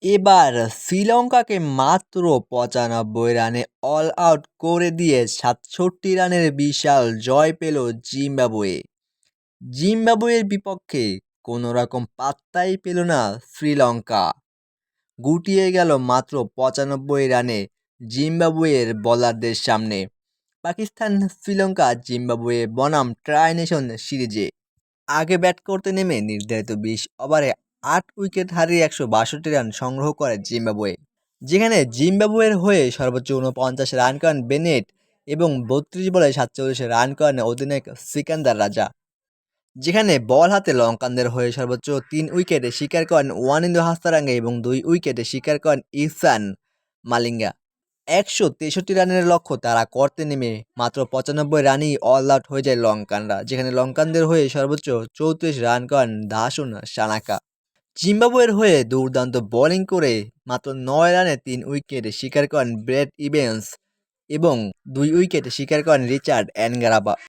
এবার শ্রীলঙ্কাকে মাত্র ৯৫ রানে অল আউট করে দিয়ে ৬৭ রানের বিশাল জয় পেল জিম্বাবুয়ে। জিম্বাবুয়ের বিপক্ষে কোনো রকম পাত্তাই পেল না শ্রীলঙ্কা। গুটিয়ে গেল মাত্র ৯৫ রানে জিম্বাবুয়ের বোলারদের সামনে। পাকিস্তান শ্রীলঙ্কা জিম্বাবুয়ে বনাম ট্রাই নেশন সিরিজে আগে ব্যাট করতে নেমে নির্ধারিত ২০ ওভারে ৮ উইকেট হারিয়ে ১৬২ রান সংগ্রহ করে জিম্বাবুয়ে, যেখানে জিম্বাবুয়ের হয়ে সর্বোচ্চ ৪৯ রান করেন বেনেট এবং ৩২ বলে ৪৭ রান করেন অধিনায়ক সিকান্দার রাজা। যেখানে বল হাতে লঙ্কানদের হয়ে সর্বোচ্চ ৩ উইকেটে শিকার করেন ওয়ানিন্দু হাসারাঙ্গা এবং ২ উইকেটে শিকার করেন ইহসান মালিঙ্গা। ১৬৩ রানের লক্ষ্য তারা করতে নেমে মাত্র ৯৫ রানেই অল আউট হয়ে যায় লঙ্কানরা, যেখানে লঙ্কানদের হয়ে সর্বোচ্চ ৩৪ রান করেন দাসুন সানাকা। জিম্বাবুয়ের হয়ে দুর্দান্ত বোলিং করে মাত্র ৯ রানে ৩ উইকেটে শিকার করেন ব্র্যাড ইভেন্স এবং ২ উইকেটে শিকার করেন রিচার্ড অ্যানগারাবা।